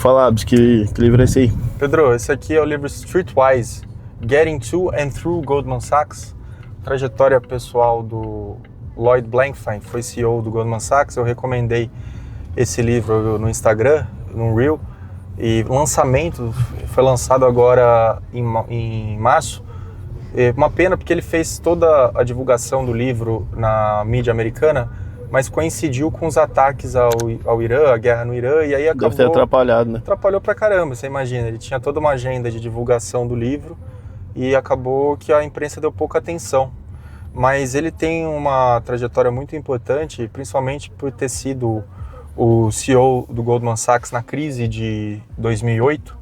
Fala, Abs, que livro é esse aí? Pedro, esse aqui é o livro Streetwise, Getting to and Through Goldman Sachs, trajetória pessoal do Lloyd Blankfein, foi CEO do Goldman Sachs. Eu recomendei esse livro no Instagram, no Reel, e o lançamento foi lançado agora em março. Uma pena porque ele fez toda a divulgação do livro na mídia americana, mas coincidiu com os ataques ao Irã, a guerra no Irã, e aí acabou... Deve ter atrapalhado, né? Atrapalhou pra caramba, você imagina. Ele tinha toda uma agenda de divulgação do livro e acabou que a imprensa deu pouca atenção. Mas ele tem uma trajetória muito importante, principalmente por ter sido o CEO do Goldman Sachs na crise de 2008,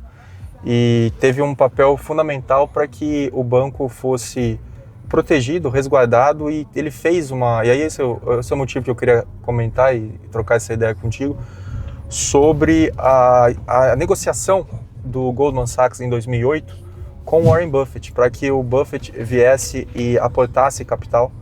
e teve um papel fundamental para que o fosse protegido, resguardado, e ele fez uma... E aí esse é o motivo que eu queria comentar e trocar essa ideia contigo, sobre a negociação do Goldman Sachs em 2008 com Warren Buffett, para que o Buffett viesse e aportasse capital.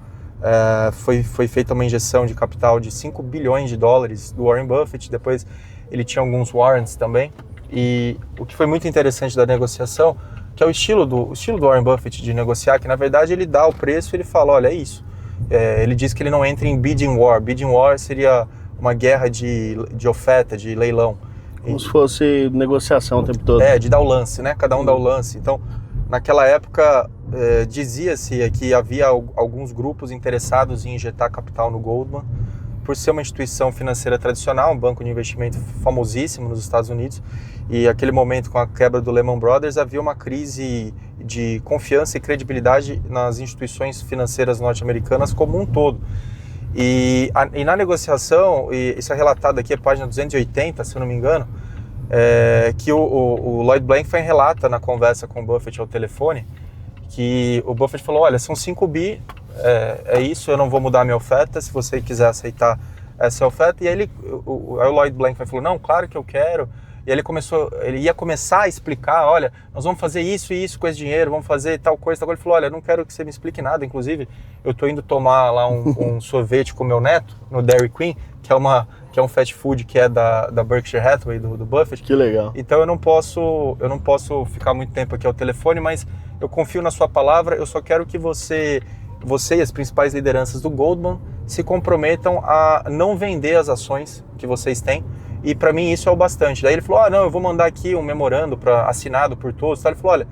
Foi feita uma injeção de capital de 5 bilhões de dólares do Warren Buffett, depois ele tinha alguns warrants também, e o que foi muito interessante da negociação, que é o estilo do Warren Buffett de negociar, que na verdade ele dá o preço e ele fala, olha, é isso. Ele diz que ele não entra em bidding war. Bidding war seria uma guerra de oferta, de leilão. Como se fosse negociação o tempo todo. De dar o lance, né? Cada um dá o lance. Então, naquela época, dizia-se que havia alguns grupos interessados em injetar capital no Goldman, por ser uma instituição financeira tradicional, um banco de investimento famosíssimo nos Estados Unidos, e naquele momento, com a quebra do Lehman Brothers, havia uma crise de confiança e credibilidade nas instituições financeiras norte-americanas como um todo. E na negociação, e isso é relatado aqui, é página 280, se eu não me engano, que o Lloyd Blankfein relata na conversa com o Buffett ao telefone, que o Buffett falou, olha, são 5 bi, é isso, eu não vou mudar a minha oferta, se você quiser aceitar essa oferta. E aí o Lloyd Blankfein falou, não, claro que eu quero. E ele ia começar a explicar, olha, nós vamos fazer isso e isso com esse dinheiro, vamos fazer tal coisa. Ele falou, olha, eu não quero que você me explique nada, inclusive eu estou indo tomar lá um sorvete com meu neto, no Dairy Queen, que é um fast food que é da Berkshire Hathaway, do Buffett. Que legal. Então eu não posso ficar muito tempo aqui ao telefone, mas eu confio na sua palavra, eu só quero que você e as principais lideranças do Goldman se comprometam a não vender as ações que vocês têm, e para mim isso é o bastante. Daí ele falou, não, eu vou mandar aqui um memorando assinado por todos. Ele falou, olha,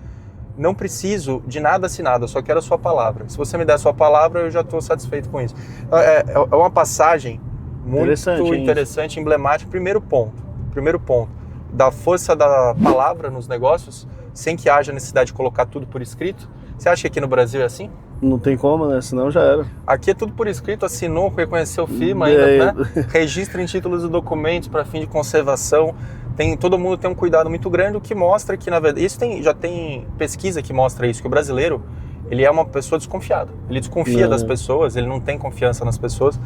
não preciso de nada assinado, eu só quero a sua palavra. Se você me der a sua palavra, eu já estou satisfeito com isso. É uma passagem muito interessante, emblemática. Primeiro ponto, da força da palavra nos negócios, sem que haja necessidade de colocar tudo por escrito. Você acha que aqui no Brasil é assim? Não tem como, né? Senão já era. Aqui é tudo por escrito, assinou, reconheceu o firma ainda, né? Registra em títulos e documentos para fim de conservação. Todo mundo tem um cuidado muito grande, o que mostra que, na verdade, já tem pesquisa que mostra isso, que o brasileiro, ele é uma pessoa desconfiada. Ele desconfia das pessoas, ele não tem confiança nas pessoas.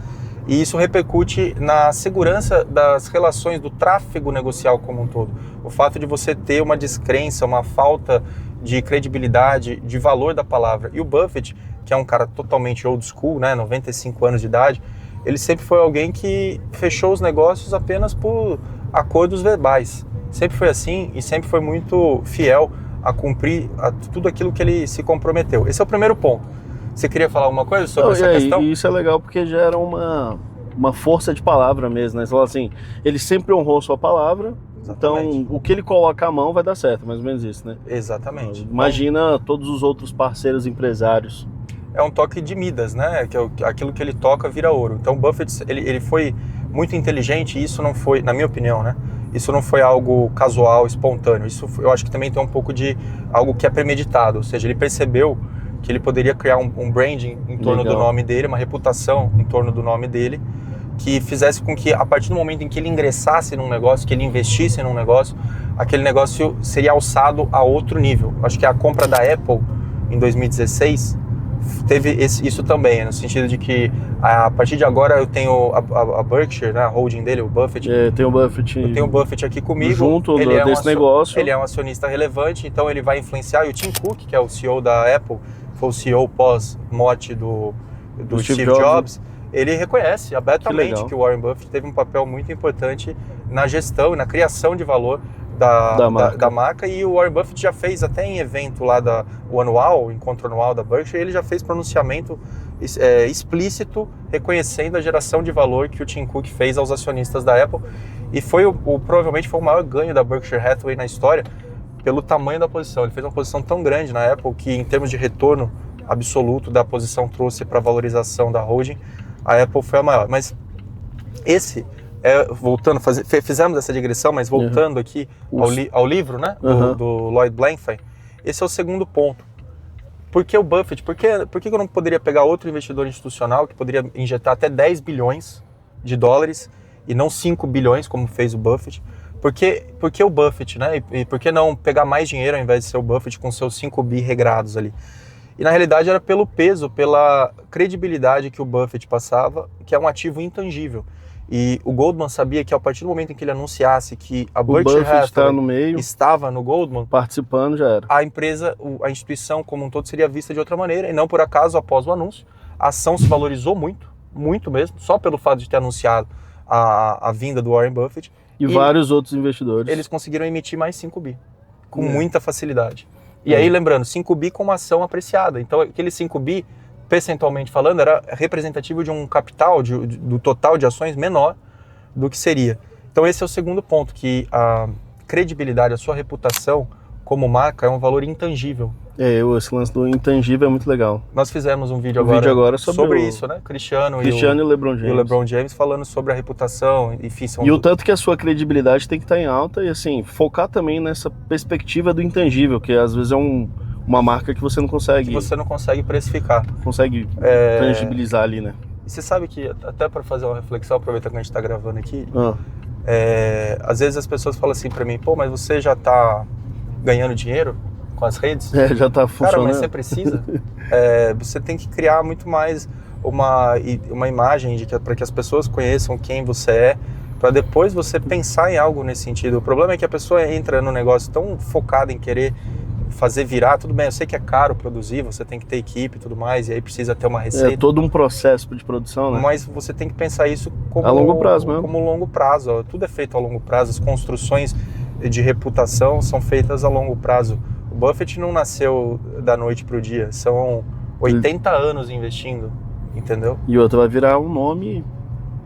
E isso repercute na segurança das relações, do tráfego negocial como um todo. O fato de você ter uma descrença, uma falta de credibilidade, de valor da palavra. E o Buffett, que é um cara totalmente old school, né, 95 anos de idade, ele sempre foi alguém que fechou os negócios apenas por acordos verbais. Sempre foi assim e sempre foi muito fiel a cumprir tudo aquilo que ele se comprometeu. Esse é o primeiro ponto. Você queria falar alguma coisa sobre essa questão? E isso é legal porque gera uma força de palavra mesmo, né? Você fala assim, ele sempre honrou sua palavra. Exatamente. Então, o que ele coloca a mão vai dar certo, mais ou menos isso, né? Exatamente. Imagina todos os outros parceiros empresários. É um toque de Midas, né? Que aquilo que ele toca vira ouro. Então, Buffett, ele foi muito inteligente e isso não foi, na minha opinião, né? Isso não foi algo casual, espontâneo. Isso eu acho que também tem um pouco de algo que é premeditado. Ou seja, ele percebeu que ele poderia criar um branding em torno do nome dele, uma reputação em torno do nome dele, que fizesse com que, a partir do momento em que ele ingressasse num negócio, que ele investisse num negócio, aquele negócio seria alçado a outro nível. Acho que a compra da Apple em 2016 teve isso também, no sentido de que a partir de agora eu tenho a Berkshire, né, a holding dele, o Buffett. Tem o Buffett. Eu tenho o Buffett aqui comigo. Junto desse negócio. Ele é um acionista relevante, então ele vai influenciar. E o Tim Cook, que é o CEO da Apple, foi o CEO pós-morte do Steve Jobs, ele reconhece abertamente que o Warren Buffett teve um papel muito importante na gestão e na criação de valor da marca, e o Warren Buffett já fez até em evento lá, o anual, encontro anual da Berkshire, ele já fez pronunciamento explícito reconhecendo a geração de valor que o Tim Cook fez aos acionistas da Apple, e provavelmente foi o maior ganho da Berkshire Hathaway na história, pelo tamanho da posição. Ele fez uma posição tão grande na Apple que, em termos de retorno absoluto da posição, trouxe para a valorização da holding, a Apple foi a maior. Mas esse, voltando, fizemos essa digressão, mas voltando aqui ao livro, né, do Lloyd Blankfein, esse é o segundo ponto. Por que o Buffett? Por que eu não poderia pegar outro investidor institucional que poderia injetar até 10 bilhões de dólares e não 5 bilhões, como fez o Buffett? Por que o Buffett, né? E por que não pegar mais dinheiro ao invés de ser o Buffett com seus 5 bi regrados ali? E na realidade era pelo peso, pela credibilidade que o Buffett passava, que é um ativo intangível. E o Goldman sabia que, a partir do momento em que ele anunciasse que a Berkshire Hathaway estava no Goldman, participando, já era. A empresa, a instituição como um todo seria vista de outra maneira, e não por acaso, após o anúncio, a ação se valorizou muito, muito mesmo, só pelo fato de ter anunciado a vinda do Warren Buffett. E vários outros investidores. Eles conseguiram emitir mais 5 bi, com muita facilidade. E aí, lembrando, 5 bi com uma ação apreciada. Então, aquele 5 bi, percentualmente falando, era representativo de um capital, do total de ações menor do que seria. Então, esse é o segundo ponto, que a credibilidade, a sua reputação como marca é um valor intangível. Esse lance do intangível é muito legal. Nós fizemos um vídeo agora sobre isso, né? Cristiano e o LeBron James falando sobre a reputação, enfim. E o tanto que a sua credibilidade tem que estar em alta e, assim, focar também nessa perspectiva do intangível, que às vezes é uma marca que você não consegue... Que você não consegue precificar. Consegue tangibilizar ali, né? E você sabe que, até para fazer uma reflexão, aproveitar que a gente está gravando aqui, às vezes as pessoas falam assim para mim, pô, mas você já está ganhando dinheiro com as redes? Já está funcionando. Cara, mas você precisa. Você tem que criar muito mais uma imagem para que as pessoas conheçam quem você é, para depois você pensar em algo nesse sentido. O problema é que a pessoa entra no negócio tão focada em querer fazer virar, tudo bem, eu sei que é caro produzir, você tem que ter equipe e tudo mais, e aí precisa ter uma receita. É todo um processo de produção, né? Mas você tem que pensar isso como a longo prazo mesmo. Como longo prazo, ó. Tudo é feito a longo prazo, as construções de reputação são feitas a longo prazo. O Buffett não nasceu da noite para o dia, são 80 anos investindo, entendeu? E outro vai virar um nome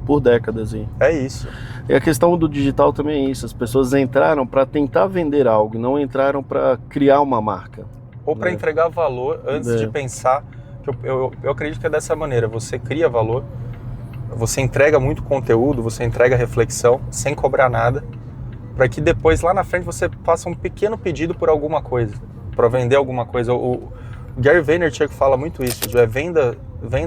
por décadas aí. É isso. E a questão do digital também é isso, as pessoas entraram para tentar vender algo, não entraram para criar uma marca. Ou para entregar valor antes de pensar, que eu acredito que é dessa maneira, você cria valor, você entrega muito conteúdo, você entrega reflexão, sem cobrar nada, para que depois, lá na frente, você faça um pequeno pedido por alguma coisa, para vender alguma coisa. O Gary Vaynerchuk fala muito isso, venda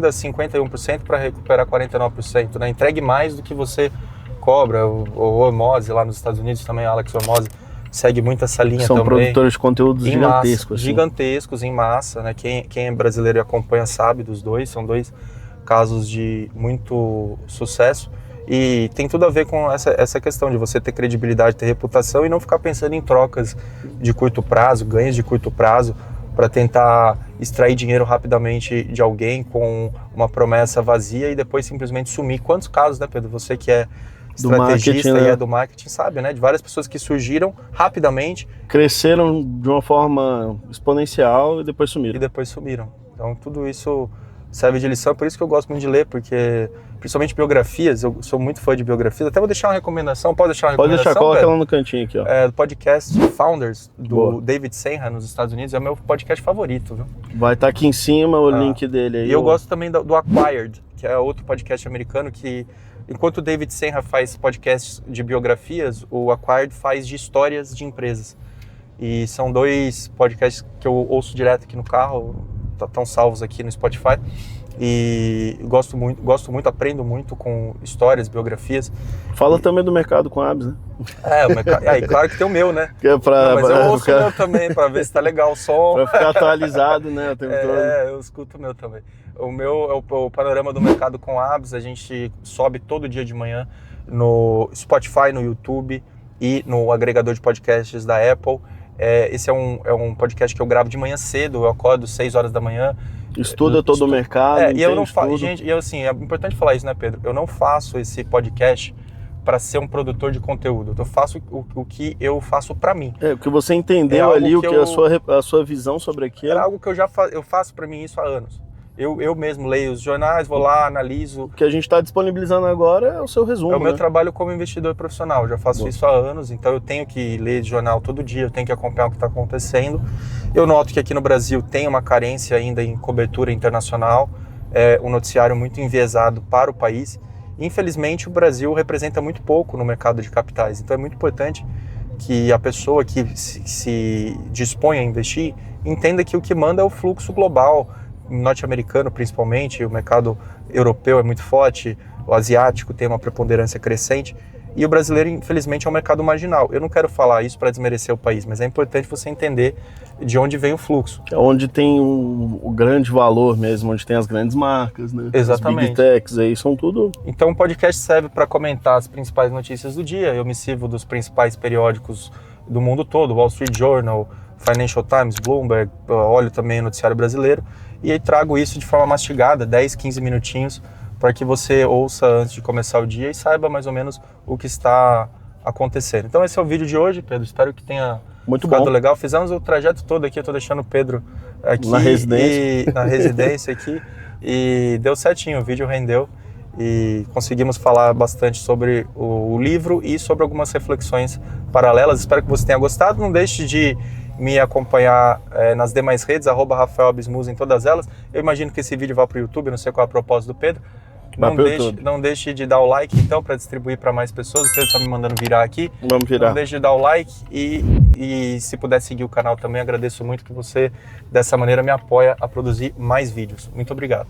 51% para recuperar 49%, né? Entregue mais do que você cobra. O Hormozzi lá nos Estados Unidos também, o Alex Hormozzi, segue muito essa linha também. São produtores de conteúdos gigantescos. Gigantescos, em massa, né? Quem é brasileiro e acompanha sabe dos dois, são dois casos de muito sucesso. E tem tudo a ver com essa questão de você ter credibilidade, ter reputação e não ficar pensando em trocas de curto prazo, ganhos de curto prazo, para tentar extrair dinheiro rapidamente de alguém com uma promessa vazia e depois simplesmente sumir. Quantos casos, né, Pedro? Você que é estrategista e é do marketing, sabe, né? De várias pessoas que surgiram rapidamente. Cresceram de uma forma exponencial e depois sumiram. Então tudo isso serve de lição, por isso que eu gosto muito de ler, porque principalmente biografias, eu sou muito fã de biografias, até vou deixar uma recomendação, pode deixar uma recomendação? Pode deixar, coloca ela no cantinho aqui, ó. Do podcast Founders, do David Senra, nos Estados Unidos, é o meu podcast favorito, viu? Vai estar aqui em cima o link dele aí. E eu gosto também do Acquired, que é outro podcast americano que, enquanto o David Senra faz podcasts de biografias, o Acquired faz de histórias de empresas. E são dois podcasts que eu ouço direto aqui no carro, estão salvos aqui no Spotify, e gosto muito, aprendo muito com histórias, biografias. Fala também do Mercado com Abs, né? O mercado, claro que tem o meu, né? Que é mas eu ouço o meu também, para ver se tá legal o som. Para ficar atualizado, né? O tempo todo. Eu escuto o meu também. O meu é o Panorama do Mercado com Abs, a gente sobe todo dia de manhã no Spotify, no YouTube e no agregador de podcasts da Apple. Esse é um podcast que eu gravo de manhã cedo, eu acordo 6 horas da manhã. Estuda todo o mercado. E eu não faço. Gente, é importante falar isso, né, Pedro? Eu não faço esse podcast para ser um produtor de conteúdo. Eu faço o que eu faço para mim. O que você entendeu ali, a sua visão sobre aquilo. É algo que eu faço para mim isso há anos. Eu mesmo leio os jornais, vou lá, analiso. O que a gente está disponibilizando agora é o seu resumo. É o meu trabalho como investidor profissional. Eu já faço isso há anos, então eu tenho que ler jornal todo dia, eu tenho que acompanhar o que está acontecendo. Eu noto que aqui no Brasil tem uma carência ainda em cobertura internacional, um noticiário muito enviesado para o país. Infelizmente, o Brasil representa muito pouco no mercado de capitais, então é muito importante que a pessoa que se dispõe a investir entenda que o que manda é o fluxo global, norte-americano principalmente, o mercado europeu é muito forte, o asiático tem uma preponderância crescente, e o brasileiro, infelizmente, é um mercado marginal. Eu não quero falar isso para desmerecer o país, mas é importante você entender de onde vem o fluxo. É onde tem o grande valor mesmo, onde tem as grandes marcas, né? Exatamente. As big techs aí, são tudo... Então o podcast serve para comentar as principais notícias do dia. Eu me sirvo dos principais periódicos do mundo todo, Wall Street Journal, Financial Times, Bloomberg, olho também o noticiário brasileiro, e aí trago isso de forma mastigada, 10, 15 minutinhos, para que você ouça antes de começar o dia e saiba mais ou menos o que está acontecendo. Então esse é o vídeo de hoje, Pedro, espero que tenha ficado legal. Fizemos o trajeto todo aqui, eu estou deixando o Pedro aqui na residência aqui, e deu certinho, o vídeo rendeu e conseguimos falar bastante sobre o livro e sobre algumas reflexões paralelas. Espero que você tenha gostado, não deixe de me acompanhar nas demais redes, @RafaelAbismusa em todas elas. Eu imagino que esse vídeo vá para o YouTube, não sei qual é a propósito do Pedro. Não deixe de dar o like, então, para distribuir para mais pessoas. O Pedro está me mandando virar aqui. Vamos virar. Não deixe de dar o like e se puder seguir o canal também, agradeço muito que você, dessa maneira, me apoia a produzir mais vídeos. Muito obrigado.